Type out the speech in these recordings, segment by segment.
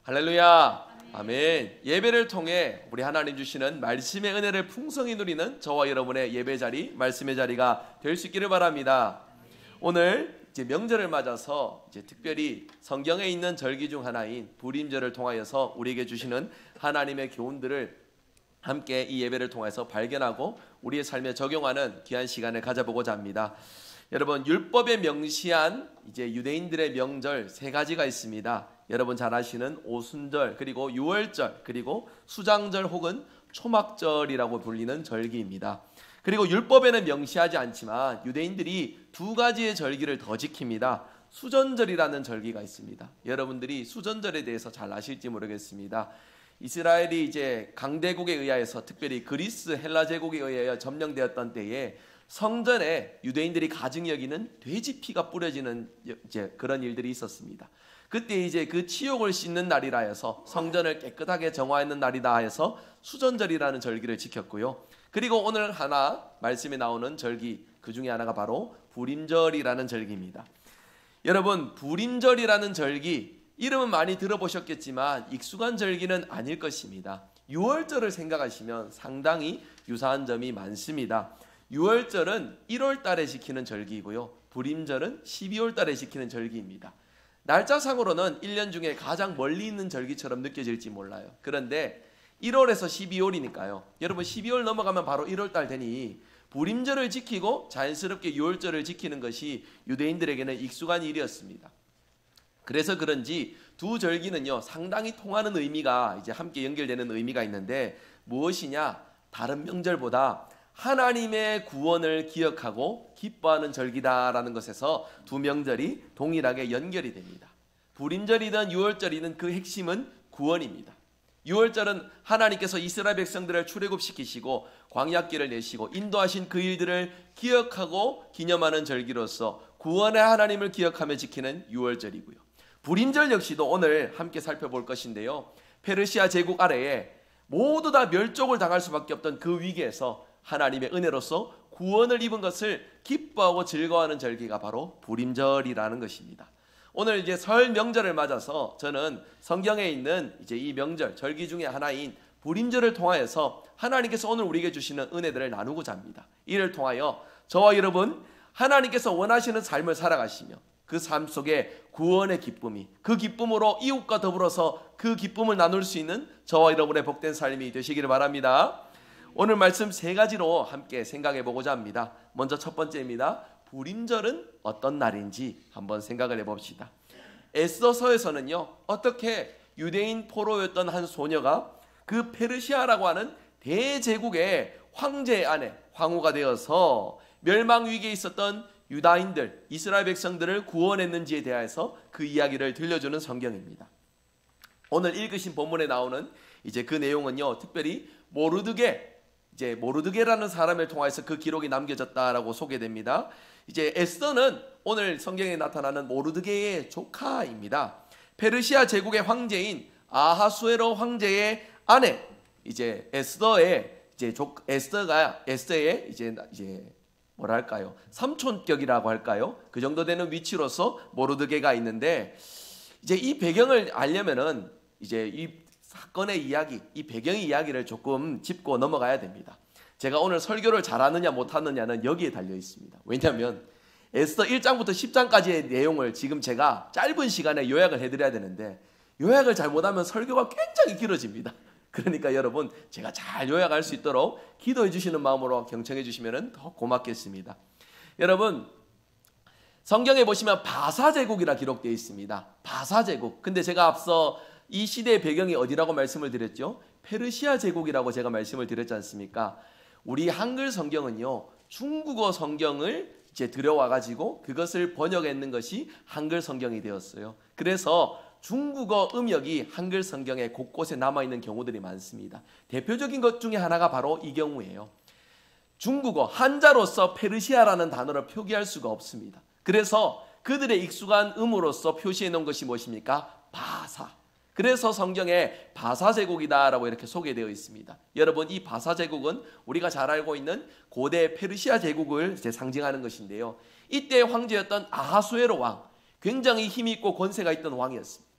할렐루야. 아멘. 예배를 통해 우리 하나님 주시는 말씀의 은혜를 풍성히 누리는 저와 여러분의 예배 자리, 말씀의 자리가 될 수 있기를 바랍니다. 오늘 이제 명절을 맞아서 이제 특별히 성경에 있는 절기 중 하나인 불임절을 통하여서 우리에게 주시는 하나님의 교훈들을 함께 이 예배를 통해서 발견하고 우리의 삶에 적용하는 귀한 시간을 가져보고자 합니다. 여러분, 율법에 명시한 이제 유대인들의 명절 세 가지가 있습니다. 여러분 잘 아시는 오순절, 그리고 유월절, 그리고 수장절 혹은 초막절이라고 불리는 절기입니다. 그리고 율법에는 명시하지 않지만 유대인들이 두 가지의 절기를 더 지킵니다. 수전절이라는 절기가 있습니다. 여러분들이 수전절에 대해서 잘 아실지 모르겠습니다. 이스라엘이 이제 강대국에 의하여서, 특별히 그리스 헬라 제국에 의하여 점령되었던 때에 성전에 유대인들이 가증히 여기는 돼지 피가 뿌려지는 이제 그런 일들이 있었습니다. 그때 이제 그 치욕을 씻는 날이라 해서 성전을 깨끗하게 정화하는 날이다 해서 수전절이라는 절기를 지켰고요. 그리고 오늘 하나 말씀에 나오는 절기, 그 중에 하나가 바로 불임절이라는 절기입니다. 여러분, 불임절이라는 절기 이름은 많이 들어보셨겠지만 익숙한 절기는 아닐 것입니다. 유월절을 생각하시면 상당히 유사한 점이 많습니다. 유월절은 1월 달에 지키는 절기이고요. 불임절은 12월 달에 지키는 절기입니다. 날짜상으로는 1년 중에 가장 멀리 있는 절기처럼 느껴질지 몰라요. 그런데 1월에서 12월이니까요. 여러분, 12월 넘어가면 바로 1월 달 되니 불임절을 지키고 자연스럽게 유월절을 지키는 것이 유대인들에게는 익숙한 일이었습니다. 그래서 그런지 두 절기는요, 상당히 통하는 의미가 이제 함께 연결되는 의미가 있는데, 무엇이냐? 다른 명절보다 하나님의 구원을 기억하고 기뻐하는 절기다라는 것에서 두 명절이 동일하게 연결이 됩니다. 불임절이든 유월절이든 그 핵심은 구원입니다. 유월절은 하나님께서 이스라엘 백성들을 출애굽시키시고 광야길을 내시고 인도하신 그 일들을 기억하고 기념하는 절기로서 구원의 하나님을 기억하며 지키는 유월절이고요. 불임절 역시도 오늘 함께 살펴볼 것인데요, 페르시아 제국 아래에 모두 다 멸족을 당할 수밖에 없던 그 위기에서 하나님의 은혜로서 구원을 입은 것을 기뻐하고 즐거워하는 절기가 바로 불임절이라는 것입니다. 오늘 이제 설 명절을 맞아서 저는 성경에 있는 이제 이 명절 절기 중에 하나인 불임절을 통하여서 하나님께서 오늘 우리에게 주시는 은혜들을 나누고자 합니다. 이를 통하여 저와 여러분, 하나님께서 원하시는 삶을 살아가시며 그 삶 속에 구원의 기쁨이, 그 기쁨으로 이웃과 더불어서 그 기쁨을 나눌 수 있는 저와 여러분의 복된 삶이 되시기를 바랍니다. 오늘 말씀 세 가지로 함께 생각해 보고자 합니다. 먼저 첫 번째입니다. 불임절은 어떤 날인지 한번 생각을 해봅시다. 에스더서에서는요, 어떻게 유대인 포로였던 한 소녀가 그 페르시아라고 하는 대제국의 황제의 아내, 황후가 되어서 멸망 위기에 있었던 유다인들, 이스라엘 백성들을 구원했는지에 대해서 그 이야기를 들려주는 성경입니다. 오늘 읽으신 본문에 나오는 이제 그 내용은요, 특별히 모르드게라는 사람을 통해서 그 기록이 남겨졌다라고 소개됩니다. 이제 에스더는 오늘 성경에 나타나는 모르드게의 조카입니다. 페르시아 제국의 황제인 아하수에로 황제의 아내, 이제 에스더의 뭐랄까요, 삼촌격이라고 할까요? 그 정도 되는 위치로서 모르드게가 있는데, 이제 이 배경을 알려면은 이제 이 사건의 이야기, 이 배경의 이야기를 조금 짚고 넘어가야 됩니다. 제가 오늘 설교를 잘하느냐 못하느냐는 여기에 달려 있습니다. 왜냐하면 에스더 1장부터 10장까지의 내용을 지금 제가 짧은 시간에 요약을 해드려야 되는데, 요약을 잘못하면 설교가 굉장히 길어집니다. 그러니까 여러분, 제가 잘 요약할 수 있도록 기도해 주시는 마음으로 경청해 주시면 더 고맙겠습니다. 여러분, 성경에 보시면 바사제국이라 기록되어 있습니다. 바사제국. 근데 제가 앞서 이 시대의 배경이 어디라고 말씀을 드렸죠? 페르시아 제국이라고 제가 말씀을 드렸지 않습니까? 우리 한글 성경은요, 중국어 성경을 이제 들여와가지고 그것을 번역했는 것이 한글 성경이 되었어요. 그래서 중국어 음역이 한글 성경에 곳곳에 남아있는 경우들이 많습니다. 대표적인 것 중에 하나가 바로 이 경우예요. 중국어, 한자로서 페르시아라는 단어를 표기할 수가 없습니다. 그래서 그들의 익숙한 음으로서 표시해 놓은 것이 무엇입니까? 바사. 그래서 성경에 바사제국이다라고 이렇게 소개되어 있습니다. 여러분, 이 바사제국은 우리가 잘 알고 있는 고대 페르시아 제국을 이제 상징하는 것인데요, 이때 황제였던 아하수에로 왕, 굉장히 힘이 있고 권세가 있던 왕이었습니다.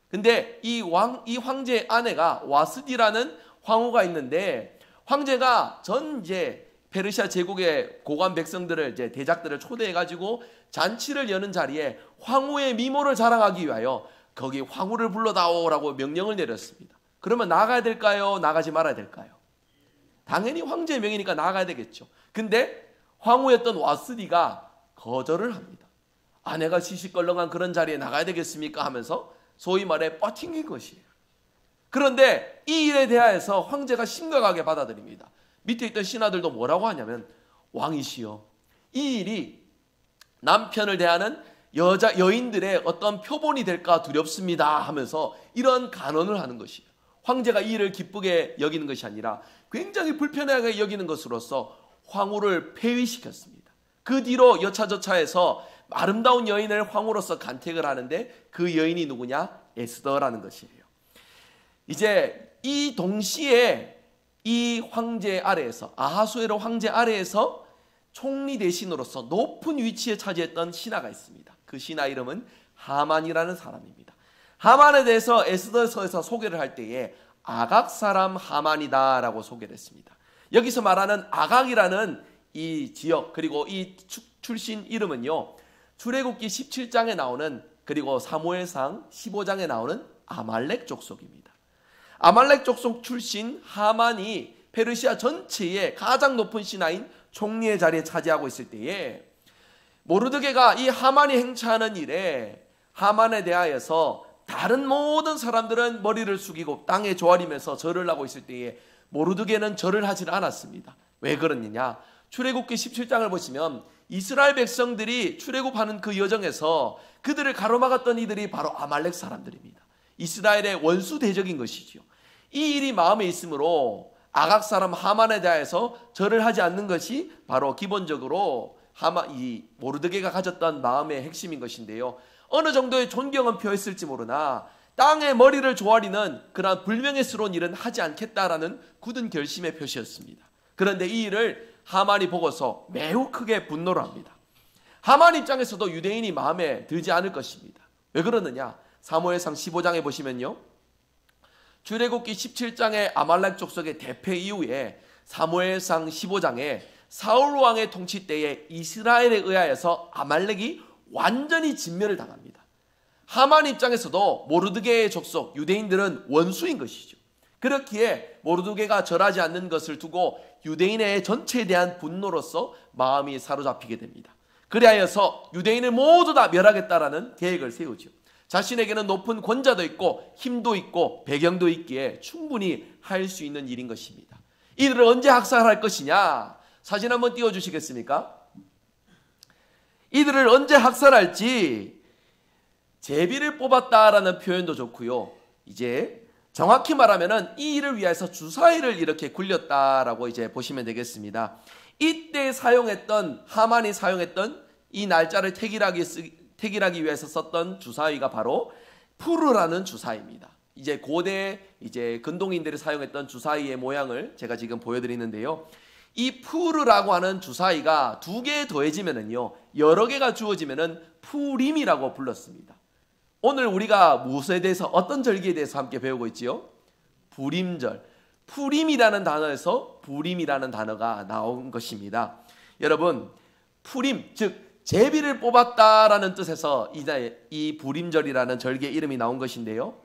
근데 이 황제의 아내가 와스디라는 황후가 있는데, 황제가 전 이제 페르시아 제국의 고관 백성들을, 이제 대작들을 초대해가지고 잔치를 여는 자리에 황후의 미모를 자랑하기 위하여 거기 황후를 불러다오라고 명령을 내렸습니다. 그러면 나가야 될까요? 나가지 말아야 될까요? 당연히 황제의 명이니까 나가야 되겠죠. 근데 황후였던 와스디가 거절을 합니다. 아내가 시시껄렁한 그런 자리에 나가야 되겠습니까? 하면서 소위 말해 버팅긴 것이에요. 그런데 이 일에 대하여서 황제가 심각하게 받아들입니다. 밑에 있던 신하들도 뭐라고 하냐면, 왕이시여, 이 일이 남편을 대하는 여인들의 어떤 표본이 될까 두렵습니다 하면서 이런 간언을 하는 것이에요. 황제가 이 일을 기쁘게 여기는 것이 아니라 굉장히 불편하게 여기는 것으로서 황후를 폐위시켰습니다. 그 뒤로 여차저차해서 아름다운 여인을 황후로서 간택을 하는데, 그 여인이 누구냐? 에스더라는 것이에요. 이제 이 동시에 이 황제 아래에서, 아하수에로 황제 아래에서 총리 대신으로서 높은 위치에 차지했던 신하가 있습니다. 그 신하 이름은 하만이라는 사람입니다. 하만에 대해서 에스더서에서 소개를 할 때에 아각 사람 하만이다라고 소개를 했습니다. 여기서 말하는 아각이라는 이 지역, 그리고 이 출신 이름은요, 출애굽기 17장에 나오는, 그리고 사무엘상 15장에 나오는 아말렉 족속입니다. 아말렉 족속 출신 하만이 페르시아 전체의 가장 높은 신하인 총리의 자리에 차지하고 있을 때에, 모르드게가 이 하만이 행차하는 일에 하만에 대하여서 다른 모든 사람들은 머리를 숙이고 땅에 조아리면서 절을 하고 있을 때에 모르드게는 절을 하질 않았습니다. 왜 그러느냐? 출애굽기 17장을 보시면 이스라엘 백성들이 출애굽하는 그 여정에서 그들을 가로막았던 이들이 바로 아말렉 사람들입니다. 이스라엘의 원수 대적인 것이죠. 이 일이 마음에 있으므로 아각 사람 하만에 대해서 절을 하지 않는 것이 바로 기본적으로 이 모르드게가 가졌던 마음의 핵심인 것인데요. 어느 정도의 존경은 표했을지 모르나 땅에 머리를 조아리는 그러한 불명예스러운 일은 하지 않겠다라는 굳은 결심의 표시였습니다. 그런데 이 일을 하만이 보고서 매우 크게 분노를 합니다. 하만 입장에서도 유대인이 마음에 들지 않을 것입니다. 왜 그러느냐? 사무엘상 15장에 보시면요, 출애굽기 17장의 아말렉 족속의 대패 이후에 사무엘상 15장에 사울 왕의 통치 때에 이스라엘에 의하여서 아말렉이 완전히 진멸을 당합니다. 하만 입장에서도 모르드게의 족속 유대인들은 원수인 것이죠. 그렇기에 모르드게가 절하지 않는 것을 두고 유대인의 전체에 대한 분노로서 마음이 사로잡히게 됩니다. 그리하여서 유대인을 모두 다 멸하겠다라는 계획을 세우죠. 자신에게는 높은 권자도 있고 힘도 있고 배경도 있기에 충분히 할 수 있는 일인 것입니다. 이들을 언제 학살할 것이냐? 사진 한번 띄워주시겠습니까? 이들을 언제 학살할지 제비를 뽑았다라는 표현도 좋고요. 이제 정확히 말하면은 이 일을 위해서 주사위를 이렇게 굴렸다라고 이제 보시면 되겠습니다. 이때 사용했던, 하만이 사용했던 이 날짜를 택일하기 위해서 썼던 주사위가 바로 푸르라는 주사위입니다. 이제 고대 이제 근동인들이 사용했던 주사위의 모양을 제가 지금 보여드리는데요. 이 푸르라고 하는 주사위가 두 개 더해지면은요, 여러 개가 주어지면은 푸림이라고 불렀습니다. 오늘 우리가 무엇에 대해서, 어떤 절기에 대해서 함께 배우고 있지요? 부림절. 푸림이라는 단어에서 부림이라는 단어가 나온 것입니다. 여러분, 푸림, 즉 제비를 뽑았다라는 뜻에서 이 부림절이라는 절기의 이름이 나온 것인데요.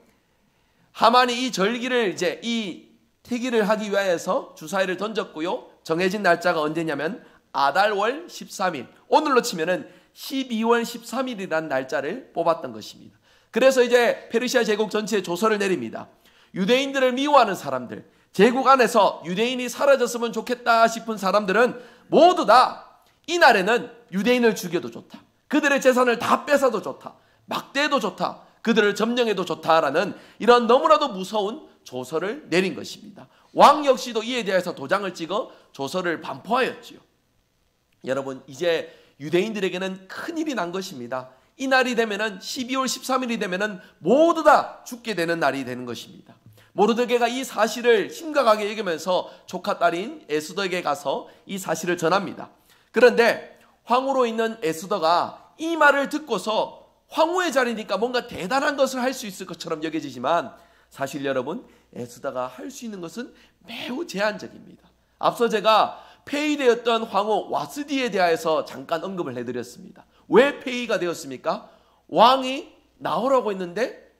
하만이 이 절기를 이제 이 태기를 하기 위해서 주사위를 던졌고요. 정해진 날짜가 언제냐면 아달월 13일, 오늘로 치면은 12월 13일이라는 날짜를 뽑았던 것입니다. 그래서 이제 페르시아 제국 전체에 조서를 내립니다. 유대인들을 미워하는 사람들, 제국 안에서 유대인이 사라졌으면 좋겠다 싶은 사람들은 모두 다 이날에는 유대인을 죽여도 좋다, 그들의 재산을 다 뺏어도 좋다, 막대해도 좋다, 그들을 점령해도 좋다라는 이런 너무나도 무서운 조서를 내린 것입니다. 왕 역시도 이에 대해서 도장을 찍어 조서를 반포하였지요. 여러분, 이제 유대인들에게는 큰일이 난 것입니다. 이 날이 되면은 12월 13일이 되면은 모두 다 죽게 되는 날이 되는 것입니다. 모르드게가 이 사실을 심각하게 여기면서 조카 딸인 에스더에게 가서 이 사실을 전합니다. 그런데 황후로 있는 에스더가 이 말을 듣고서 황후의 자리니까 뭔가 대단한 것을 할 수 있을 것처럼 여겨지지만 사실 여러분, 에스더가 할 수 있는 것은 매우 제한적입니다. 앞서 제가 폐위되었던 황후 와스디에 대하여서 잠깐 언급을 해드렸습니다. 왜 폐위가 되었습니까? 왕이 나오라고 했는데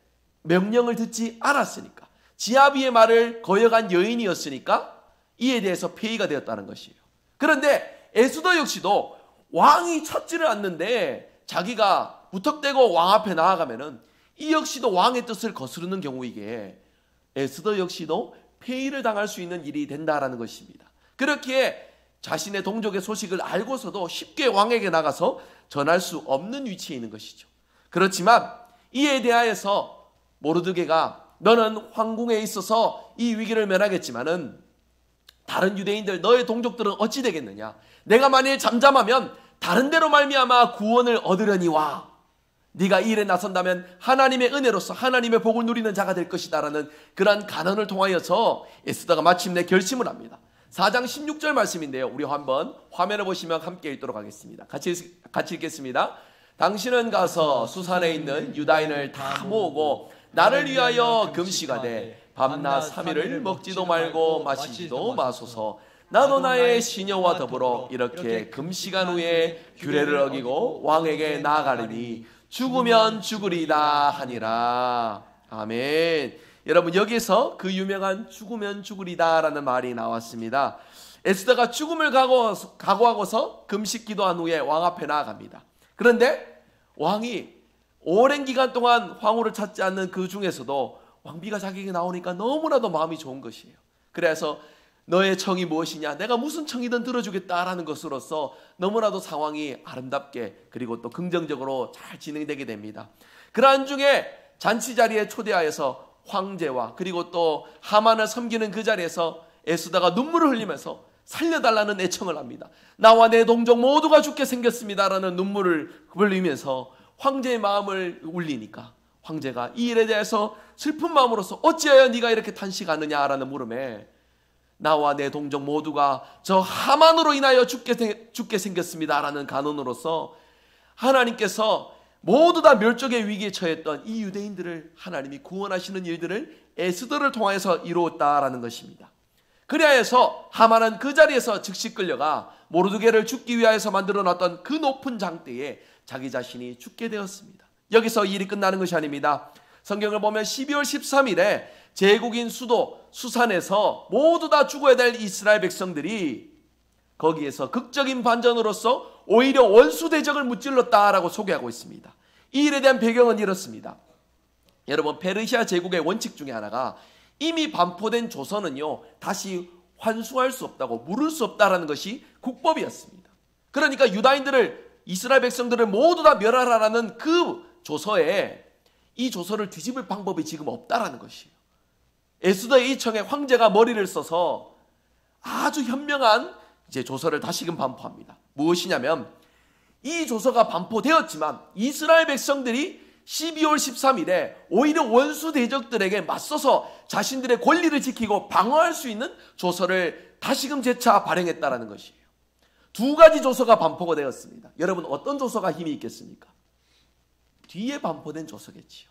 명령을 듣지 않았으니까, 지아비의 말을 거역한 여인이었으니까 이에 대해서 폐위가 되었다는 것이에요. 그런데 에스더 역시도 왕이 찾지를 않는데 자기가 무턱대고 왕 앞에 나아가면은 이 역시도 왕의 뜻을 거스르는 경우이기에 에스더 역시도 폐위를 당할 수 있는 일이 된다라는 것입니다. 그렇기에 자신의 동족의 소식을 알고서도 쉽게 왕에게 나가서 전할 수 없는 위치에 있는 것이죠. 그렇지만 이에 대하여서 모르드게가 너는 황궁에 있어서 이 위기를 면하겠지만은 다른 유대인들 너의 동족들은 어찌 되겠느냐? 내가 만일 잠잠하면 다른 데로 말미암아 구원을 얻으려니와 네가 이 일에 나선다면 하나님의 은혜로서 하나님의 복을 누리는 자가 될 것이다라는 그러한 간언을 통하여서 에스더가 마침내 결심을 합니다. 4장 16절 말씀인데요, 우리 한번 화면을 보시면 함께 읽도록 하겠습니다. 같이 읽겠습니다. 당신은 가서 수산에 있는 유다인을 다 모으고 나를 위하여 금식하되 밤낮 3일을 먹지도 말고 마시지도 마소서. 나도 나의 시녀와 더불어 이렇게 금식한 후에 규례를 어기고 왕에게 나아가리니 죽으면 죽으리다 하니라. 아멘. 여러분, 여기서 그 유명한 죽으면 죽으리다 라는 말이 나왔습니다. 에스더가 죽음을 각오하고서 금식 기도한 후에 왕 앞에 나아갑니다. 그런데 왕이 오랜 기간 동안 황후를 찾지 않는 그 중에서도 왕비가 자기에게 나오니까 너무나도 마음이 좋은 것이에요. 그래서 너의 청이 무엇이냐? 내가 무슨 청이든 들어주겠다라는 것으로서 너무나도 상황이 아름답게 그리고 또 긍정적으로 잘 진행되게 됩니다. 그러한 중에 잔치 자리에 초대하여서 황제와 그리고 또 하만을 섬기는 그 자리에서 에스더가 눈물을 흘리면서 살려달라는 애청을 합니다. 나와 내 동족 모두가 죽게 생겼습니다라는 눈물을 흘리면서 황제의 마음을 울리니까 황제가 이 일에 대해서 슬픈 마음으로서 어찌하여 네가 이렇게 탄식하느냐라는 물음에 나와 내 동족 모두가 저 하만으로 인하여 죽게 생겼습니다라는 간언으로서 하나님께서 모두 다 멸족의 위기에 처했던 이 유대인들을 하나님이 구원하시는 일들을 에스더를 통해서 이루었다라는 것입니다. 그리하여서 하만은 그 자리에서 즉시 끌려가 모르드게를 죽기 위하여서 만들어놨던 그 높은 장대에 자기 자신이 죽게 되었습니다. 여기서 일이 끝나는 것이 아닙니다. 성경을 보면 12월 13일에 제국인 수도 수산에서 모두 다 죽어야 될 이스라엘 백성들이 거기에서 극적인 반전으로서 오히려 원수 대적을 무찔렀다라고 소개하고 있습니다. 이 일에 대한 배경은 이렇습니다. 여러분, 페르시아 제국의 원칙 중에 하나가 이미 반포된 조선은요 다시 환수할 수 없다고, 물을 수 없다라는 것이 국법이었습니다. 그러니까 유다인들을, 이스라엘 백성들을 모두 다 멸하라라는 그 조서에 이 조서를 뒤집을 방법이 지금 없다라는 것이에요. 에스더의 이 청에 황제가 머리를 써서 아주 현명한 이제 조서를 다시금 반포합니다. 무엇이냐면 이 조서가 반포되었지만 이스라엘 백성들이 12월 13일에 오히려 원수 대적들에게 맞서서 자신들의 권리를 지키고 방어할 수 있는 조서를 다시금 재차 발행했다라는 것이에요. 두 가지 조서가 반포가 되었습니다. 여러분, 어떤 조서가 힘이 있겠습니까? 뒤에 반포된 조서겠지요.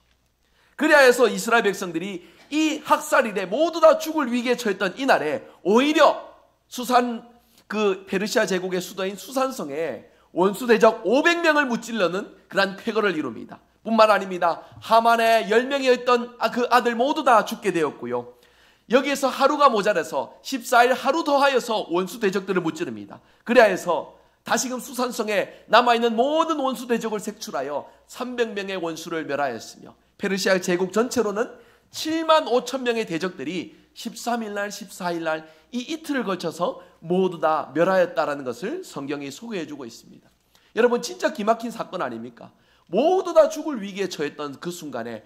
그리하여서 이스라엘 백성들이 이 학살일에 모두 다 죽을 위기에 처했던 이날에 오히려 수산, 그 페르시아 제국의 수도인 수산성에 원수 대적 500명을 무찔러는 그러한 쾌거를 이룹니다. 뿐만 아닙니다. 하만의 10명이었던 그 아들 모두 다 죽게 되었고요. 여기에서 하루가 모자라서 14일 하루 더하여서 원수 대적들을 무찌릅니다. 그래서 다시금 수산성에 남아있는 모든 원수 대적을 색출하여 300명의 원수를 멸하였으며 페르시아 제국 전체로는 7만 5천 명의 대적들이 13일날 14일날 이 이틀을 걸쳐서 모두 다 멸하였다라는 것을 성경이 소개해주고 있습니다. 여러분, 진짜 기막힌 사건 아닙니까? 모두 다 죽을 위기에 처했던 그 순간에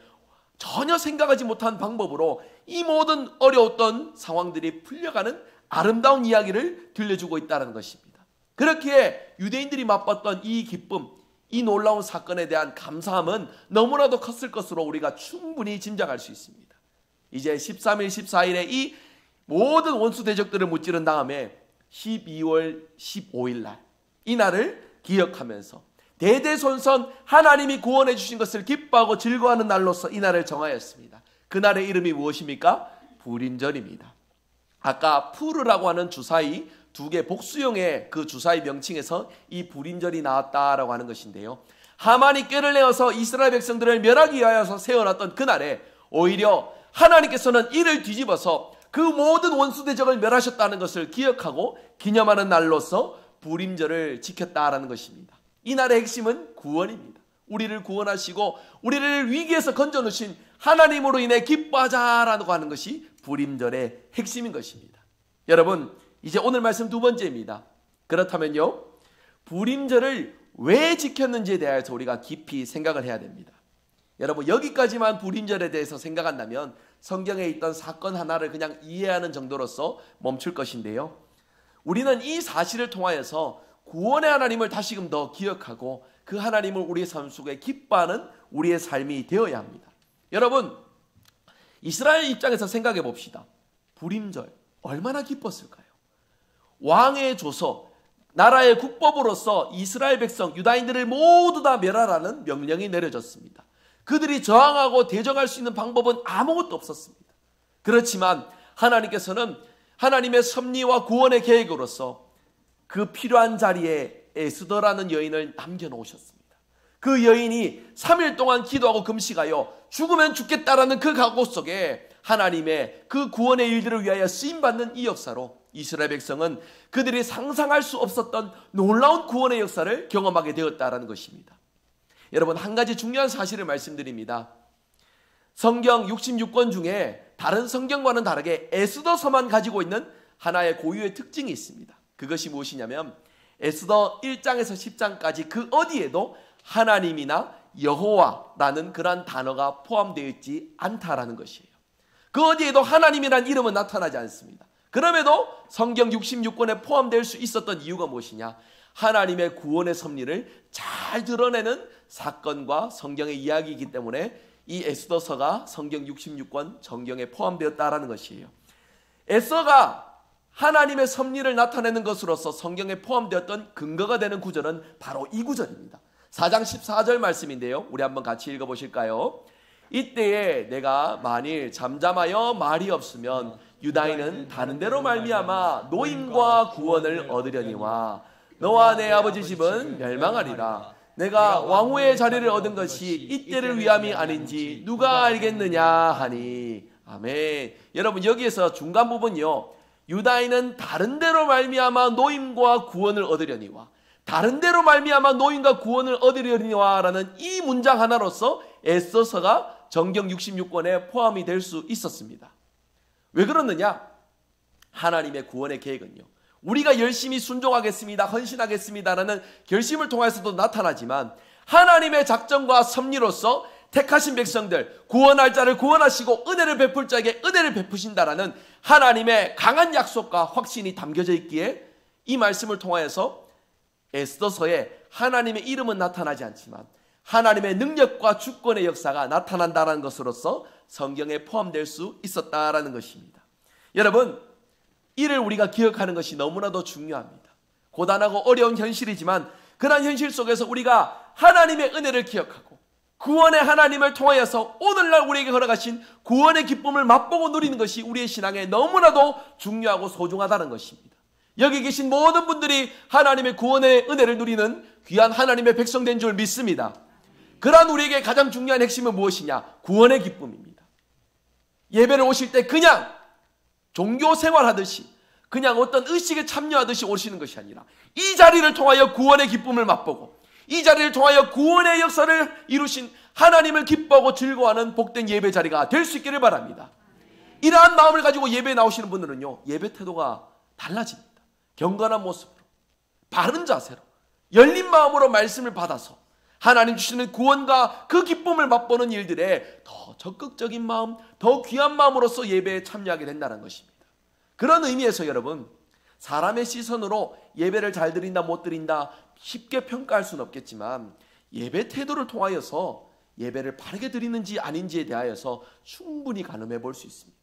전혀 생각하지 못한 방법으로 이 모든 어려웠던 상황들이 풀려가는 아름다운 이야기를 들려주고 있다는 것입니다. 그렇기에 유대인들이 맛봤던 이 기쁨, 이 놀라운 사건에 대한 감사함은 너무나도 컸을 것으로 우리가 충분히 짐작할 수 있습니다. 이제 13일, 14일에 이 모든 원수 대적들을 무찌른 다음에 12월 15일 날, 이 날을 기억하면서 대대손손 하나님이 구원해 주신 것을 기뻐하고 즐거워하는 날로서 이 날을 정하였습니다. 그날의 이름이 무엇입니까? 불임절입니다. 아까 푸르라고 하는 주사위 두 개 복수형의 그 주사위 명칭에서 이 불임절이 나왔다라고 하는 것인데요. 하만이 꾀를 내어서 이스라엘 백성들을 멸하기 위하여서 세워놨던 그날에 오히려 하나님께서는 이를 뒤집어서 그 모든 원수 대적을 멸하셨다는 것을 기억하고 기념하는 날로서 불임절을 지켰다라는 것입니다. 이 날의 핵심은 구원입니다. 우리를 구원하시고 우리를 위기에서 건져놓으신 하나님으로 인해 기뻐하자라고 하는 것이 불임절의 핵심인 것입니다. 여러분, 이제 오늘 말씀 두 번째입니다. 그렇다면요, 불임절을 왜 지켰는지에 대해서 우리가 깊이 생각을 해야 됩니다. 여러분, 여기까지만 불임절에 대해서 생각한다면 성경에 있던 사건 하나를 그냥 이해하는 정도로서 멈출 것인데요, 우리는 이 사실을 통하여서 구원의 하나님을 다시금 더 기억하고 그 하나님을 우리의 삶 속에 기뻐하는 우리의 삶이 되어야 합니다. 여러분, 이스라엘 입장에서 생각해 봅시다. 불임절 얼마나 기뻤을까요? 왕의 조서, 나라의 국법으로서 이스라엘 백성, 유다인들을 모두 다 멸하라는 명령이 내려졌습니다. 그들이 저항하고 대적할 수 있는 방법은 아무것도 없었습니다. 그렇지만 하나님께서는 하나님의 섭리와 구원의 계획으로서 그 필요한 자리에 에스더라는 여인을 남겨놓으셨습니다. 그 여인이 3일 동안 기도하고 금식하여 죽으면 죽겠다라는 그 각오 속에 하나님의 그 구원의 일들을 위하여 쓰임받는 이 역사로 이스라엘 백성은 그들이 상상할 수 없었던 놀라운 구원의 역사를 경험하게 되었다라는 것입니다. 여러분, 한 가지 중요한 사실을 말씀드립니다. 성경 66권 중에 다른 성경과는 다르게 에스더서만 가지고 있는 하나의 고유의 특징이 있습니다. 그것이 무엇이냐면 에스더 1장에서 10장까지 그 어디에도 하나님이나 여호와라는 그러한 단어가 포함되어 있지 않다라는 것이에요. 그 어디에도 하나님이라는 이름은 나타나지 않습니다. 그럼에도 성경 66권에 포함될 수 있었던 이유가 무엇이냐? 하나님의 구원의 섭리를 잘 드러내는 사건과 성경의 이야기이기 때문에 이 에스더서가 성경 66권 정경에 포함되었다라는 것이에요. 에스더가 하나님의 섭리를 나타내는 것으로서 성경에 포함되었던 근거가 되는 구절은 바로 이 구절입니다. 4장 14절 말씀인데요, 우리 한번 같이 읽어보실까요? 이때에 내가 만일 잠잠하여 말이 없으면 유다인은 다른 데로 말미암아 노임과 구원을 얻으려니와 너와 내 아버지 집은 멸망하리라. 내가 왕후의 자리를 얻은 것이 이때를 위함이 아닌지 누가 알겠느냐 하니. 아멘. 여러분, 여기에서 중간 부분이요, 유다인은 다른 데로 말미암아 노임과 구원을 얻으려니와, 다른 데로 말미암아 노임과 구원을 얻으려니와 라는 이 문장 하나로서 에스더서가 정경 66권에 포함이 될 수 있었습니다. 왜 그러느냐? 하나님의 구원의 계획은요, 우리가 열심히 순종하겠습니다, 헌신하겠습니다라는 결심을 통해서도 나타나지만 하나님의 작정과 섭리로서 택하신 백성들, 구원할 자를 구원하시고 은혜를 베풀 자에게 은혜를 베푸신다라는 하나님의 강한 약속과 확신이 담겨져 있기에 이 말씀을 통하여서 에스더서에 하나님의 이름은 나타나지 않지만 하나님의 능력과 주권의 역사가 나타난다는 것으로서 성경에 포함될 수 있었다라는 것입니다. 여러분, 이를 우리가 기억하는 것이 너무나도 중요합니다. 고단하고 어려운 현실이지만 그러한 현실 속에서 우리가 하나님의 은혜를 기억하고 구원의 하나님을 통하여서 오늘날 우리에게 허락하신 구원의 기쁨을 맛보고 누리는 것이 우리의 신앙에 너무나도 중요하고 소중하다는 것입니다. 여기 계신 모든 분들이 하나님의 구원의 은혜를 누리는 귀한 하나님의 백성 된 줄 믿습니다. 그러한 우리에게 가장 중요한 핵심은 무엇이냐? 구원의 기쁨입니다. 예배를 오실 때 그냥 종교 생활하듯이, 그냥 어떤 의식에 참여하듯이 오시는 것이 아니라 이 자리를 통하여 구원의 기쁨을 맛보고 이 자리를 통하여 구원의 역사를 이루신 하나님을 기뻐하고 즐거워하는 복된 예배 자리가 될 수 있기를 바랍니다. 이러한 마음을 가지고 예배에 나오시는 분들은요, 예배 태도가 달라집니다. 경건한 모습으로, 바른 자세로, 열린 마음으로 말씀을 받아서 하나님 주시는 구원과 그 기쁨을 맛보는 일들에 더 적극적인 마음, 더 귀한 마음으로서 예배에 참여하게 된다는 것입니다. 그런 의미에서 여러분, 사람의 시선으로 예배를 잘 드린다 못 드린다 쉽게 평가할 수는 없겠지만 예배 태도를 통하여서 예배를 바르게 드리는지 아닌지에 대하여서 충분히 가늠해 볼 수 있습니다.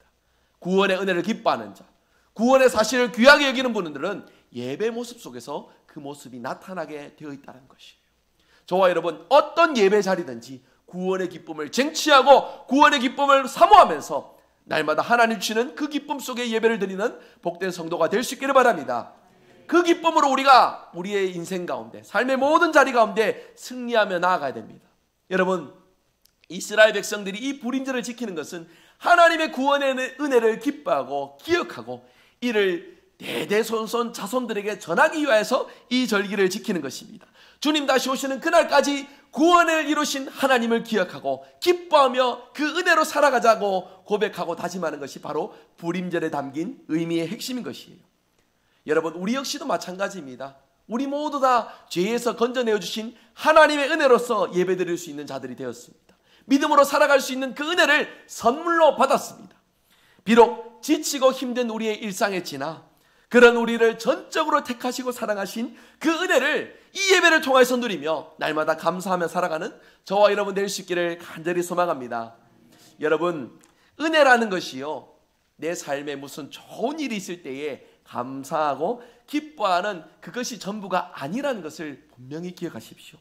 구원의 은혜를 기뻐하는 자, 구원의 사실을 귀하게 여기는 분들은 예배 모습 속에서 그 모습이 나타나게 되어 있다는 것이에요. 저와 여러분 어떤 예배 자리든지 구원의 기쁨을 쟁취하고 구원의 기쁨을 사모하면서 날마다 하나님 주시는 그 기쁨 속에 예배를 드리는 복된 성도가 될 수 있기를 바랍니다. 그 기쁨으로 우리가 우리의 인생 가운데 삶의 모든 자리 가운데 승리하며 나아가야 됩니다. 여러분, 이스라엘 백성들이 이 불임절을 지키는 것은 하나님의 구원의 은혜를 기뻐하고 기억하고 이를 대대손손 자손들에게 전하기 위하여서 이 절기를 지키는 것입니다. 주님 다시 오시는 그날까지 구원을 이루신 하나님을 기억하고 기뻐하며 그 은혜로 살아가자고 고백하고 다짐하는 것이 바로 불임절에 담긴 의미의 핵심인 것이에요. 여러분, 우리 역시도 마찬가지입니다. 우리 모두 다 죄에서 건져내어 주신 하나님의 은혜로서 예배드릴 수 있는 자들이 되었습니다. 믿음으로 살아갈 수 있는 그 은혜를 선물로 받았습니다. 비록 지치고 힘든 우리의 일상에 지나 그런 우리를 전적으로 택하시고 사랑하신 그 은혜를 이 예배를 통해서 누리며 날마다 감사하며 살아가는 저와 여러분 될 수 있기를 간절히 소망합니다. 여러분, 은혜라는 것이요, 내 삶에 무슨 좋은 일이 있을 때에 감사하고 기뻐하는 그것이 전부가 아니라는 것을 분명히 기억하십시오.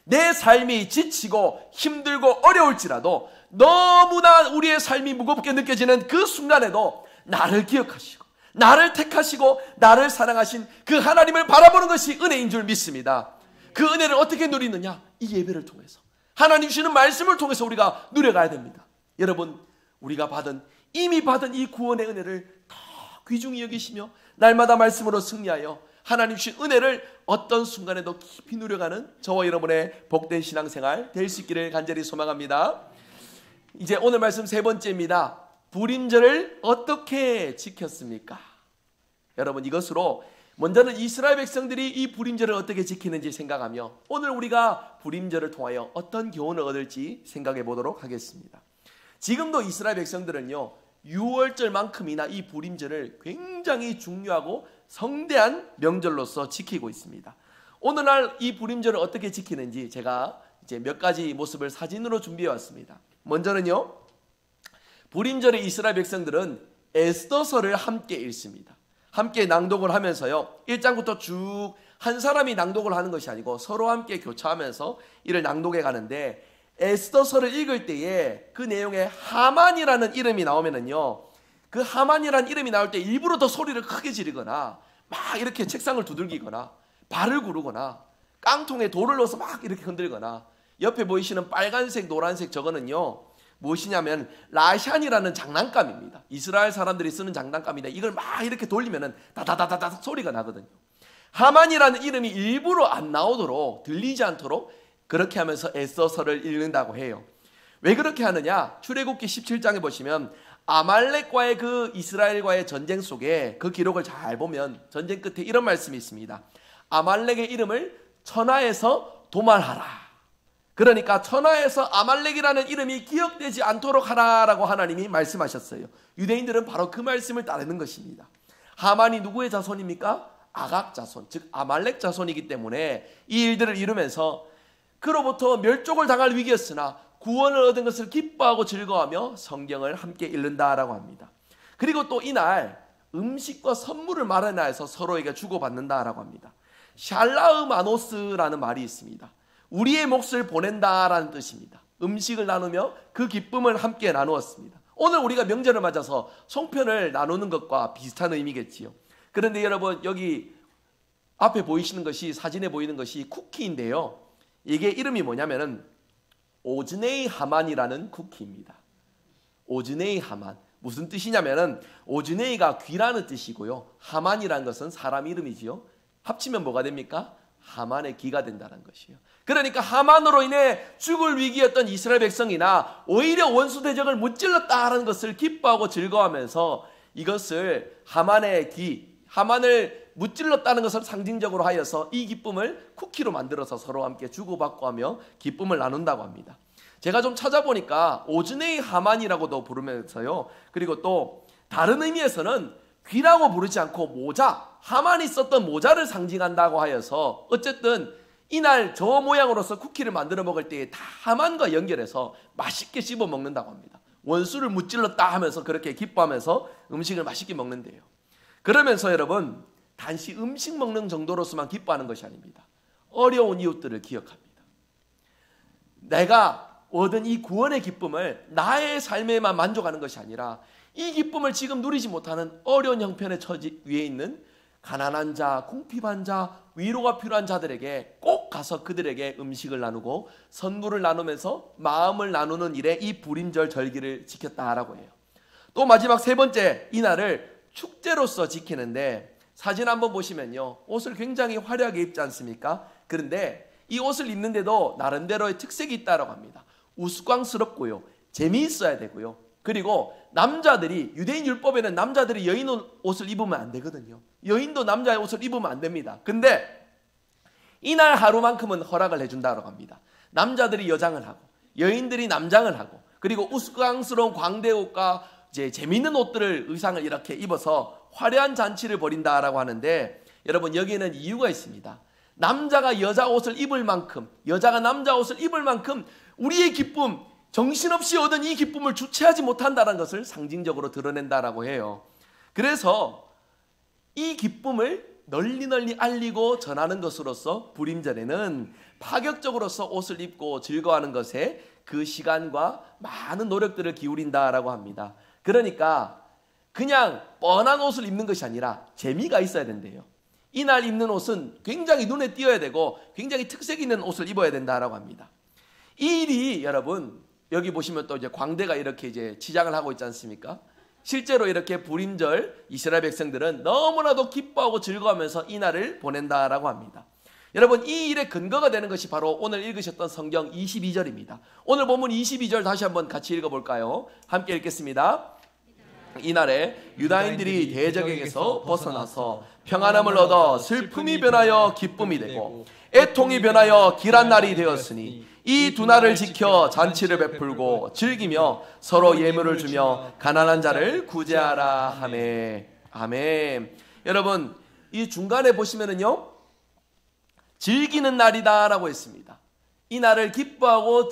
내 삶이 지치고 힘들고 어려울지라도 너무나 우리의 삶이 무겁게 느껴지는 그 순간에도 나를 기억하시고 나를 택하시고 나를 사랑하신 그 하나님을 바라보는 것이 은혜인 줄 믿습니다. 그 은혜를 어떻게 누리느냐? 이 예배를 통해서 하나님 주시는 말씀을 통해서 우리가 누려가야 됩니다. 여러분, 우리가 이미 받은 이 구원의 은혜를 더 귀중히 여기시며 날마다 말씀으로 승리하여 하나님 주신 은혜를 어떤 순간에도 깊이 누려가는 저와 여러분의 복된 신앙생활 될 수 있기를 간절히 소망합니다. 이제 오늘 말씀 세 번째입니다. 불임절을 어떻게 지켰습니까? 여러분, 이것으로 먼저는 이스라엘 백성들이 이 불임절을 어떻게 지키는지 생각하며 오늘 우리가 불임절을 통하여 어떤 교훈을 얻을지 생각해 보도록 하겠습니다. 지금도 이스라엘 백성들은요, 유월절만큼이나 이 불임절을 굉장히 중요하고 성대한 명절로서 지키고 있습니다. 오늘날 이 불임절을 어떻게 지키는지 제가 이제 몇 가지 모습을 사진으로 준비해 왔습니다. 먼저는요, 불임절에 이스라엘 백성들은 에스더서를 함께 읽습니다. 함께 낭독을 하면서요, 1장부터 쭉 한 사람이 낭독을 하는 것이 아니고 서로 함께 교차하면서 이를 낭독해 가는데, 에스더서를 읽을 때에 그 내용에 하만이라는 이름이 나오면은요, 그 하만이라는 이름이 나올 때 일부러 더 소리를 크게 지르거나 막 이렇게 책상을 두들기거나 발을 구르거나 깡통에 돌을 넣어서 막 이렇게 흔들거나, 옆에 보이시는 빨간색 노란색 저거는요 무엇이냐면 라샨이라는 장난감입니다. 이스라엘 사람들이 쓰는 장난감인데 이걸 막 이렇게 돌리면은 다다다다다 소리가 나거든요. 하만이라는 이름이 일부러 안 나오도록, 들리지 않도록 그렇게 하면서 에스더서를 읽는다고 해요. 왜 그렇게 하느냐? 출애굽기 17장에 보시면 아말렉과의 그 이스라엘과의 전쟁 속에 그 기록을 잘 보면 전쟁 끝에 이런 말씀이 있습니다. 아말렉의 이름을 천하에서 도말하라. 그러니까 천하에서 아말렉이라는 이름이 기억되지 않도록 하라라고 하나님이 말씀하셨어요. 유대인들은 바로 그 말씀을 따르는 것입니다. 하만이 누구의 자손입니까? 아각 자손, 즉 아말렉 자손이기 때문에 이 일들을 이루면서 그로부터 멸족을 당할 위기였으나 구원을 얻은 것을 기뻐하고 즐거워하며 성경을 함께 읽는다라고 합니다. 그리고 또 이날 음식과 선물을 마련하여서 서로에게 주고받는다라고 합니다. 샬라흐마노스라는 말이 있습니다. 우리의 몫을 보낸다라는 뜻입니다. 음식을 나누며 그 기쁨을 함께 나누었습니다. 오늘 우리가 명절을 맞아서 송편을 나누는 것과 비슷한 의미겠지요. 그런데 여러분, 여기 앞에 보이시는 것이, 사진에 보이는 것이 쿠키인데요, 이게 이름이 뭐냐면은 오즈네이 하만이라는 쿠키입니다. 오즈네이 하만, 무슨 뜻이냐면은 오즈네이가 귀라는 뜻이고요, 하만이라는 것은 사람 이름이지요. 합치면 뭐가 됩니까? 하만의 귀가 된다는 것이요. 그러니까 하만으로 인해 죽을 위기였던 이스라엘 백성이나 오히려 원수 대적을 무찔렀다라는 것을 기뻐하고 즐거워하면서 이것을 하만의 귀, 하만을 무찔렀다는 것을 상징적으로 하여서 이 기쁨을 쿠키로 만들어서 서로 함께 주고받고 하며 기쁨을 나눈다고 합니다. 제가 좀 찾아보니까 오즈네이 하만이라고도 부르면서요, 그리고 또 다른 의미에서는 귀라고 부르지 않고 모자, 하만이 썼던 모자를 상징한다고 하여서 어쨌든 이날 저 모양으로서 쿠키를 만들어 먹을 때에 다 하만과 연결해서 맛있게 씹어 먹는다고 합니다. 원수를 무찔렀다 하면서 그렇게 기뻐하면서 음식을 맛있게 먹는데요. 그러면서 여러분, 단지 음식 먹는 정도로서만 기뻐하는 것이 아닙니다. 어려운 이웃들을 기억합니다. 내가 얻은 이 구원의 기쁨을 나의 삶에만 만족하는 것이 아니라 이 기쁨을 지금 누리지 못하는 어려운 형편의 처지 위에 있는 가난한 자, 궁핍한 자, 위로가 필요한 자들에게 꼭 가서 그들에게 음식을 나누고 선물을 나누면서 마음을 나누는 일에 이 불임절 절기를 지켰다라고 해요. 또 마지막 세 번째, 이날을 축제로서 지키는데 사진 한번 보시면요, 옷을 굉장히 화려하게 입지 않습니까? 그런데 이 옷을 입는데도 나름대로의 특색이 있다고 합니다. 우스꽝스럽고요, 재미있어야 되고요, 그리고 남자들이, 유대인 율법에는 남자들이 여인 옷을 입으면 안 되거든요. 여인도 남자의 옷을 입으면 안 됩니다. 근데 이날 하루만큼은 허락을 해준다고 합니다. 남자들이 여장을 하고 여인들이 남장을 하고, 그리고 우스꽝스러운 광대옷과 이제 재미있는 옷들을, 의상을 이렇게 입어서 화려한 잔치를 벌인다라고 하는데, 여러분 여기에는 이유가 있습니다. 남자가 여자 옷을 입을 만큼, 여자가 남자 옷을 입을 만큼 우리의 기쁨, 정신없이 얻은 이 기쁨을 주체하지 못한다는 것을 상징적으로 드러낸다라고 해요. 그래서 이 기쁨을 널리 알리고 전하는 것으로서 불임절에는 파격적으로서 옷을 입고 즐거워하는 것에 그 시간과 많은 노력들을 기울인다라고 합니다. 그러니까 그냥 뻔한 옷을 입는 것이 아니라 재미가 있어야 된대요. 이날 입는 옷은 굉장히 눈에 띄어야 되고 굉장히 특색 있는 옷을 입어야 된다라고 합니다. 이 일이 여러분, 여기 보시면 또 이제 광대가 이렇게 이제 치장을 하고 있지 않습니까? 실제로 이렇게 불임절 이스라엘 백성들은 너무나도 기뻐하고 즐거워하면서 이 날을 보낸다라고 합니다. 여러분, 이 일의 근거가 되는 것이 바로 오늘 읽으셨던 성경 22절입니다. 오늘 본문 22절 다시 한번 같이 읽어볼까요? 함께 읽겠습니다. 이날에 유다인들이 대적에게서 벗어나서 평안함을 얻어 슬픔이 변하여 기쁨이 되고 애통이 변하여 길한 날이 되었으니 이 두 날을 지켜 잔치를 베풀고 즐기며 서로 예물을 주며 가난한 자를 구제하라 하매. 아멘. 여러분, 이 중간에 보시면은요, 즐기는 날이다라고 했습니다. 이 날을 기뻐하고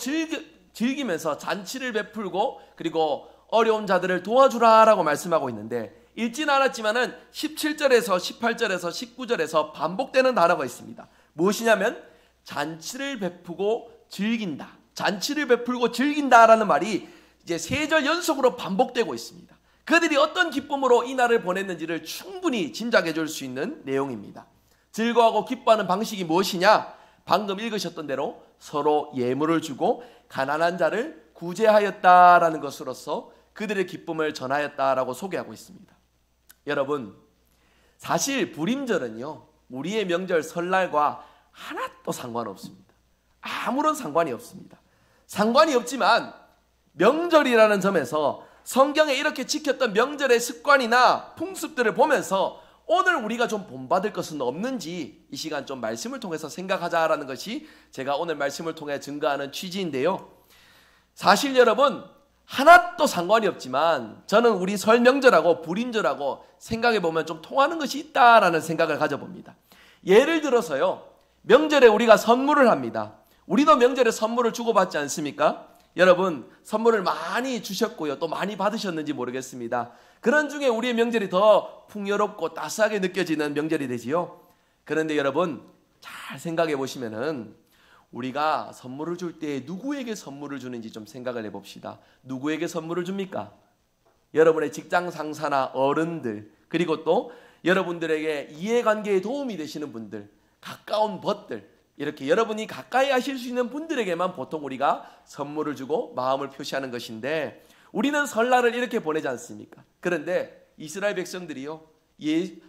즐기면서 잔치를 베풀고 그리고 어려운 자들을 도와주라라고 말씀하고 있는데, 읽지는 않았지만은 17절에서 18절에서 19절에서 반복되는 단어가 있습니다. 무엇이냐면 잔치를 베푸고 즐긴다, 잔치를 베풀고 즐긴다라는 말이 이제 3절 연속으로 반복되고 있습니다. 그들이 어떤 기쁨으로 이 날을 보냈는지를 충분히 짐작해 줄 수 있는 내용입니다. 즐거워하고 기뻐하는 방식이 무엇이냐? 방금 읽으셨던 대로 서로 예물을 주고 가난한 자를 구제하였다라는 것으로서 그들의 기쁨을 전하였다라고 소개하고 있습니다. 여러분, 사실 불임절은요, 우리의 명절 설날과 하나도 상관없습니다. 아무런 상관이 없습니다. 상관이 없지만 명절이라는 점에서 성경에 이렇게 지켰던 명절의 습관이나 풍습들을 보면서 오늘 우리가 좀 본받을 것은 없는지 이 시간 좀 말씀을 통해서 생각하자라는 것이 제가 오늘 말씀을 통해 증거하는 취지인데요. 사실 여러분, 하나도 상관이 없지만 저는 우리 설 명절하고 불임절하고 생각해 보면 좀 통하는 것이 있다라는 생각을 가져봅니다. 예를 들어서요, 명절에 우리가 선물을 합니다. 우리도 명절에 선물을 주고받지 않습니까? 여러분, 선물을 많이 주셨고요, 또 많이 받으셨는지 모르겠습니다. 그런 중에 우리의 명절이 더 풍요롭고 따스하게 느껴지는 명절이 되지요. 그런데 여러분, 잘 생각해 보시면은 우리가 선물을 줄 때 누구에게 선물을 주는지 좀 생각을 해봅시다. 누구에게 선물을 줍니까? 여러분의 직장 상사나 어른들, 그리고 또 여러분들에게 이해관계에 도움이 되시는 분들, 가까운 벗들, 이렇게 여러분이 가까이 하실 수 있는 분들에게만 보통 우리가 선물을 주고 마음을 표시하는 것인데, 우리는 설날을 이렇게 보내지 않습니까? 그런데 이스라엘 백성들이요,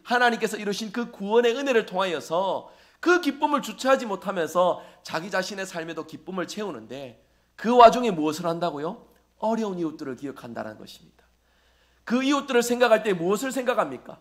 하나님께서 이루신 그 구원의 은혜를 통하여서 그 기쁨을 주체하지 못하면서 자기 자신의 삶에도 기쁨을 채우는데, 그 와중에 무엇을 한다고요? 어려운 이웃들을 기억한다는 것입니다. 그 이웃들을 생각할 때 무엇을 생각합니까?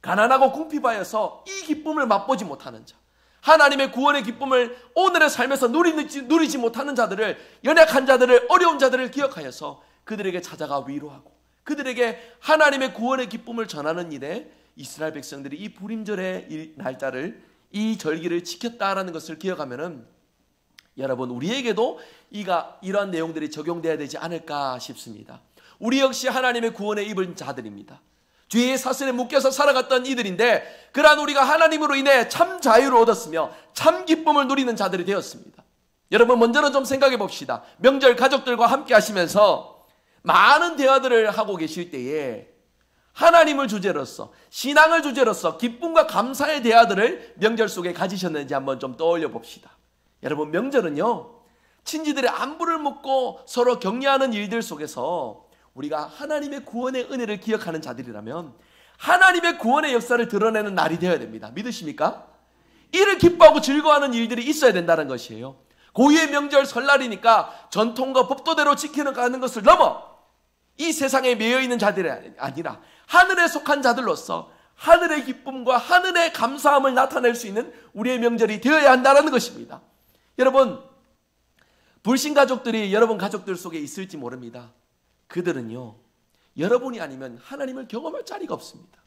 가난하고 궁핍하여서 이 기쁨을 맛보지 못하는 자, 하나님의 구원의 기쁨을 오늘의 삶에서 누리지 못하는 자들을, 연약한 자들을, 어려운 자들을 기억하여서 그들에게 찾아가 위로하고 그들에게 하나님의 구원의 기쁨을 전하는 일에 이스라엘 백성들이 이 불임절의 날짜를, 이 절기를 지켰다라는 것을 기억하면은 여러분, 우리에게도 이러한 내용들이 적용돼야 되지 않을까 싶습니다. 우리 역시 하나님의 구원에 입은 자들입니다. 죄의 사슬에 묶여서 살아갔던 이들인데, 그러한 우리가 하나님으로 인해 참 자유를 얻었으며 참 기쁨을 누리는 자들이 되었습니다. 여러분, 먼저는 좀 생각해 봅시다. 명절 가족들과 함께 하시면서 많은 대화들을 하고 계실 때에 하나님을 주제로서, 신앙을 주제로서 기쁨과 감사의 대화들을 명절 속에 가지셨는지 한번 좀 떠올려 봅시다. 여러분, 명절은요, 친지들의 안부를 묻고 서로 격려하는 일들 속에서 우리가 하나님의 구원의 은혜를 기억하는 자들이라면 하나님의 구원의 역사를 드러내는 날이 되어야 됩니다. 믿으십니까? 이를 기뻐하고 즐거워하는 일들이 있어야 된다는 것이에요. 고유의 명절 설날이니까 전통과 법도대로 지키는 가는 것을 넘어 이 세상에 매여있는 자들이 아니라 하늘에 속한 자들로서 하늘의 기쁨과 하늘의 감사함을 나타낼 수 있는 우리의 명절이 되어야 한다는 것입니다. 여러분, 불신 가족들이 여러분 가족들 속에 있을지 모릅니다. 그들은요, 여러분이 아니면 하나님을 경험할 자리가 없습니다.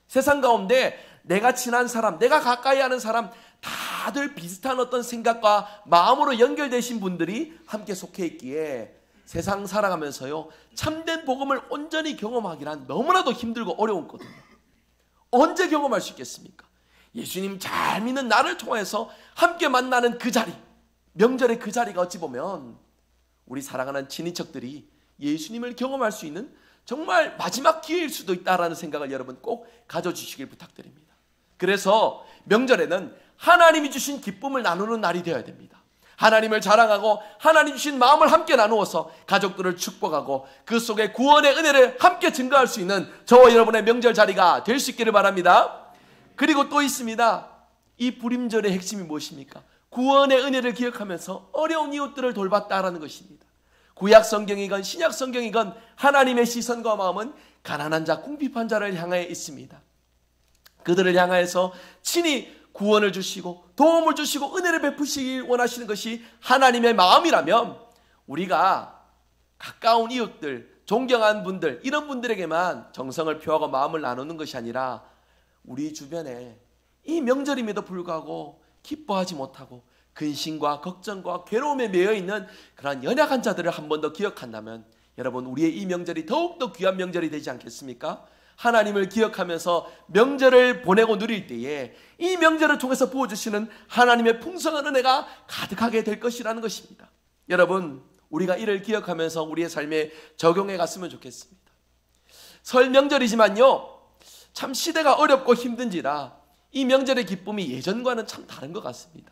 세상 가운데 내가 친한 사람, 내가 가까이 하는 사람, 다들 비슷한 어떤 생각과 마음으로 연결되신 분들이 함께 속해 있기에 세상 살아가면서요, 참된 복음을 온전히 경험하기란 너무나도 힘들고 어려운 거거든요. 언제 경험할 수 있겠습니까? 예수님 잘 믿는 나를 통해서 함께 만나는 그 자리, 명절의 그 자리가 어찌 보면 우리 사랑하는 친인척들이 예수님을 경험할 수 있는 정말 마지막 기회일 수도 있다라는 생각을 여러분 꼭 가져주시길 부탁드립니다. 그래서 명절에는 하나님이 주신 기쁨을 나누는 날이 되어야 됩니다. 하나님을 자랑하고 하나님 주신 마음을 함께 나누어서 가족들을 축복하고 그 속에 구원의 은혜를 함께 증거할 수 있는 저와 여러분의 명절 자리가 될 수 있기를 바랍니다. 그리고 또 있습니다. 이 불임절의 핵심이 무엇입니까? 구원의 은혜를 기억하면서 어려운 이웃들을 돌봤다라는 것입니다. 구약 성경이건 신약 성경이건 하나님의 시선과 마음은 가난한 자, 궁핍한 자를 향해 있습니다. 그들을 향하여서 친히 구원을 주시고 도움을 주시고 은혜를 베푸시길 원하시는 것이 하나님의 마음이라면 우리가 가까운 이웃들, 존경한 분들, 이런 분들에게만 정성을 표하고 마음을 나누는 것이 아니라 우리 주변에 이 명절임에도 불구하고 기뻐하지 못하고 근심과 걱정과 괴로움에 매여있는 그런 연약한 자들을 한 번 더 기억한다면 여러분, 우리의 이 명절이 더욱더 귀한 명절이 되지 않겠습니까? 하나님을 기억하면서 명절을 보내고 누릴 때에 이 명절을 통해서 부어주시는 하나님의 풍성한 은혜가 가득하게 될 것이라는 것입니다. 여러분, 우리가 이를 기억하면서 우리의 삶에 적용해 갔으면 좋겠습니다. 설 명절이지만요, 참 시대가 어렵고 힘든지라 이 명절의 기쁨이 예전과는 참 다른 것 같습니다.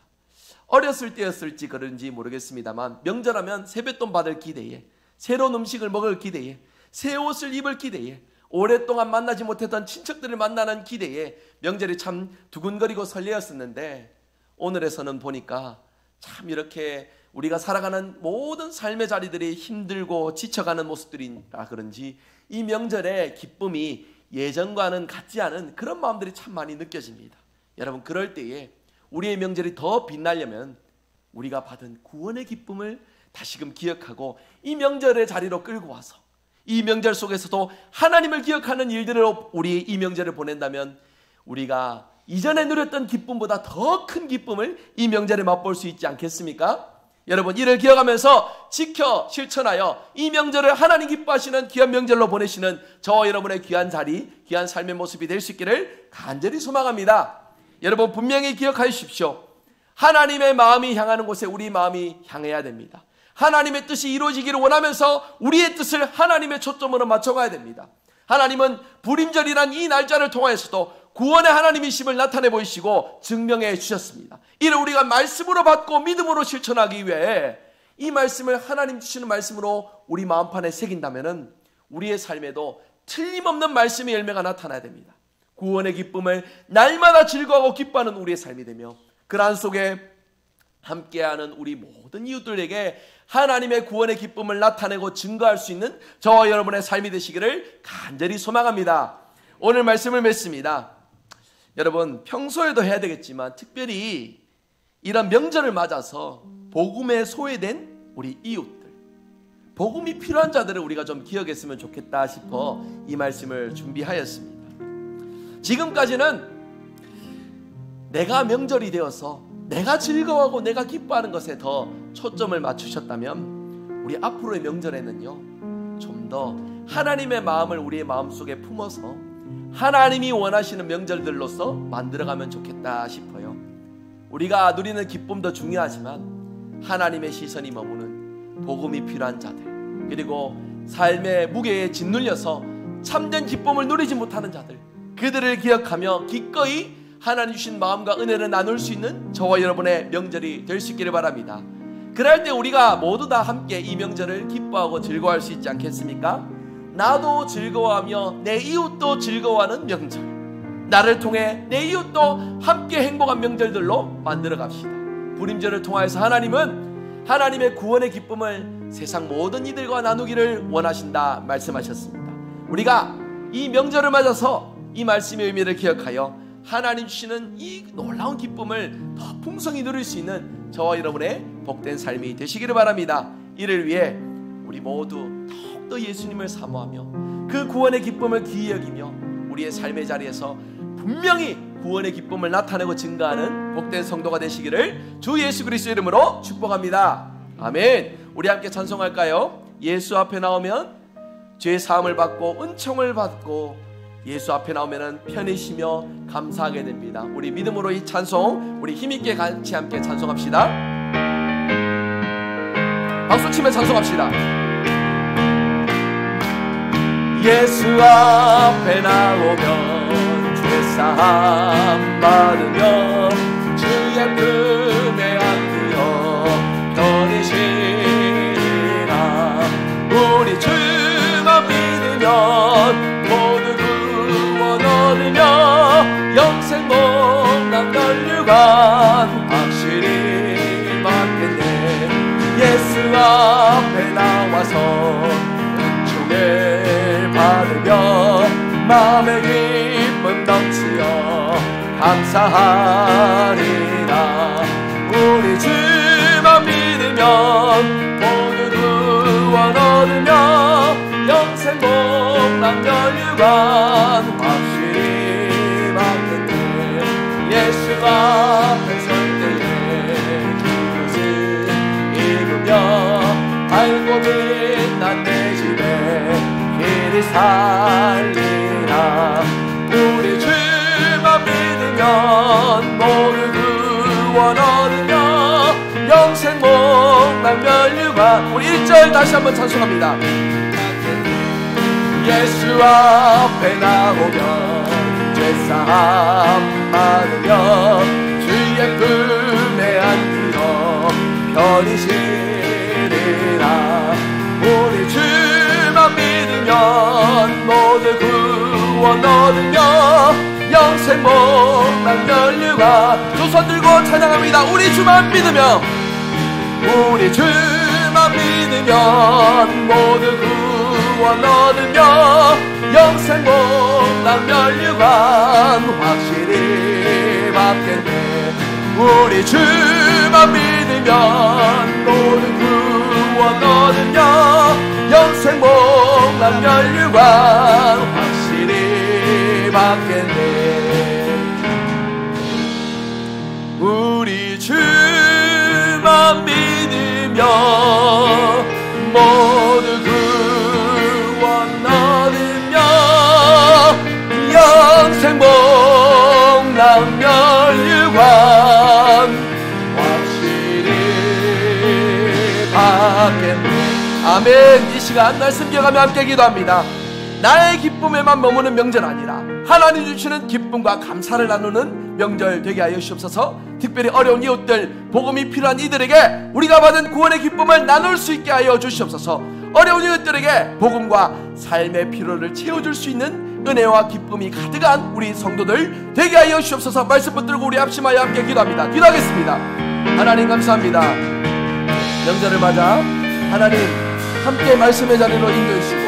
어렸을 때였을지 그런지 모르겠습니다만 명절하면 세뱃돈 받을 기대에, 새로운 음식을 먹을 기대에, 새 옷을 입을 기대에, 오랫동안 만나지 못했던 친척들을 만나는 기대에 명절이 참 두근거리고 설레었었는데 오늘에서는 보니까 참 이렇게 우리가 살아가는 모든 삶의 자리들이 힘들고 지쳐가는 모습들이라 그런지 이 명절의 기쁨이 예전과는 같지 않은 그런 마음들이 참 많이 느껴집니다. 여러분, 그럴 때에 우리의 명절이 더 빛나려면 우리가 받은 구원의 기쁨을 다시금 기억하고 이 명절의 자리로 끌고 와서 이 명절 속에서도 하나님을 기억하는 일들로 우리 이 명절을 보낸다면 우리가 이전에 누렸던 기쁨보다 더 큰 기쁨을 이 명절에 맛볼 수 있지 않겠습니까? 여러분, 이를 기억하면서 지켜 실천하여 이 명절을 하나님 기뻐하시는 귀한 명절로 보내시는 저와 여러분의 귀한 자리, 귀한 삶의 모습이 될 수 있기를 간절히 소망합니다. 여러분, 분명히 기억하십시오. 하나님의 마음이 향하는 곳에 우리 마음이 향해야 됩니다. 하나님의 뜻이 이루어지기를 원하면서 우리의 뜻을 하나님의 초점으로 맞춰가야 됩니다. 하나님은 불임절이란 이 날짜를 통하여서도 구원의 하나님이심을 나타내 보이시고 증명해 주셨습니다. 이를 우리가 말씀으로 받고 믿음으로 실천하기 위해 이 말씀을 하나님 주시는 말씀으로 우리 마음판에 새긴다면 우리의 삶에도 틀림없는 말씀의 열매가 나타나야 됩니다. 구원의 기쁨을 날마다 즐거워하고 기뻐하는 우리의 삶이 되며 그 안 속에 함께하는 우리 모든 이웃들에게 하나님의 구원의 기쁨을 나타내고 증거할 수 있는 저와 여러분의 삶이 되시기를 간절히 소망합니다. 오늘 말씀을 맺습니다. 여러분, 평소에도 해야 되겠지만 특별히 이런 명절을 맞아서 복음에 소외된 우리 이웃들, 복음이 필요한 자들을 우리가 좀 기억했으면 좋겠다 싶어 이 말씀을 준비하였습니다. 지금까지는 내가 명절이 되어서 내가 즐거워하고 내가 기뻐하는 것에 더 초점을 맞추셨다면 우리 앞으로의 명절에는요, 좀 더 하나님의 마음을 우리의 마음속에 품어서 하나님이 원하시는 명절들로서 만들어가면 좋겠다 싶어요. 우리가 누리는 기쁨도 중요하지만 하나님의 시선이 머무는 복음이 필요한 자들, 그리고 삶의 무게에 짓눌려서 참된 기쁨을 누리지 못하는 자들, 그들을 기억하며 기꺼이 하나님 주신 마음과 은혜를 나눌 수 있는 저와 여러분의 명절이 될 수 있기를 바랍니다. 그럴 때 우리가 모두 다 함께 이 명절을 기뻐하고 즐거워할 수 있지 않겠습니까? 나도 즐거워하며 내 이웃도 즐거워하는 명절, 나를 통해 내 이웃도 함께 행복한 명절들로 만들어 갑시다. 불임절을 통하여서 하나님은 하나님의 구원의 기쁨을 세상 모든 이들과 나누기를 원하신다 말씀하셨습니다. 우리가 이 명절을 맞아서 이 말씀의 의미를 기억하여 하나님 주시는 이 놀라운 기쁨을 더 풍성히 누릴 수 있는 저와 여러분의 복된 삶이 되시기를 바랍니다. 이를 위해 우리 모두 더욱더 예수님을 사모하며 그 구원의 기쁨을 귀히 여기며 우리의 삶의 자리에서 분명히 구원의 기쁨을 나타내고 증가하는 복된 성도가 되시기를 주 예수 그리스도의 이름으로 축복합니다. 아멘. 우리 함께 찬송할까요? 예수 앞에 나오면 죄 사함을 받고 은총을 받고 예수 앞에 나오면 편히 쉬며 감사하게 됩니다. 우리 믿음으로 이 찬송 우리 힘있게 같이 함께 찬송합시다. 박수치며 찬송합시다. 예수 앞에 나오면 죄사함 받으며 주의 품에 안기어 편히 쉬리라. 우리 주만 믿으면 모두 구원 얻으며 영생 복락 면류관 확실히 받겠네. 예수 앞에 나와서 은총을 받으며 마음의 기쁨 넘치어 감사하리라. 우리 주만 믿으면 모두 구원 얻으며 영생 복락 면류관 확실히 받겠네. 예수 앞에 설 때에 그것을 입으며 밝고 빛난 내 집에 길이 살리라. 우리 주만 믿으면 모두 구원 얻으며 영생 복락 면류관. 우리 1절 다시 한번 찬송합니다. 예수 앞에 나오면 죄사함 받으며 주의 품에 안기어 편히 쉬리라. 우리 주만 믿으면 모두 구원 얻으며 영생 복락 면류관. 두 손 들고 찬양합니다. 우리 주만 믿으면 우리 주만 믿으면 모두 구원 얻으며 영생 복락 면류관 확실히 받겠네. 우리 주만 믿으면 모두 구원 얻으며 영생 복락 면류관 확실히 받겠네. 우리 주만 믿으며 모두 구원 얻으며 영생 복락 면류관 확실히 받겠네. 아멘. 이 시간 말씀 기억하며 함께 기도합니다. 나의 기쁨에만 머무는 명절 아니라 하나님 주시는 기쁨과 감사를 나누는 명절 되게 하여 주옵소서. 특별히 어려운 이웃들, 복음이 필요한 이들에게 우리가 받은 구원의 기쁨을 나눌 수 있게 하여 주시옵소서. 어려운 이웃들에게 복음과 삶의 필요를 채워줄 수 있는 은혜와 기쁨이 가득한 우리 성도들 되게 하여 주시옵소서. 말씀 붙들고 우리 합심하여 함께 기도합니다. 기도하겠습니다. 하나님 감사합니다. 명절을 맞아 하나님 함께 말씀의 자리로 인도해 주시고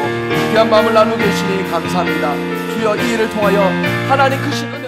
귀한 마음을 나누게 해주시니 감사합니다. 주여 이 일을 통하여 하나님 크신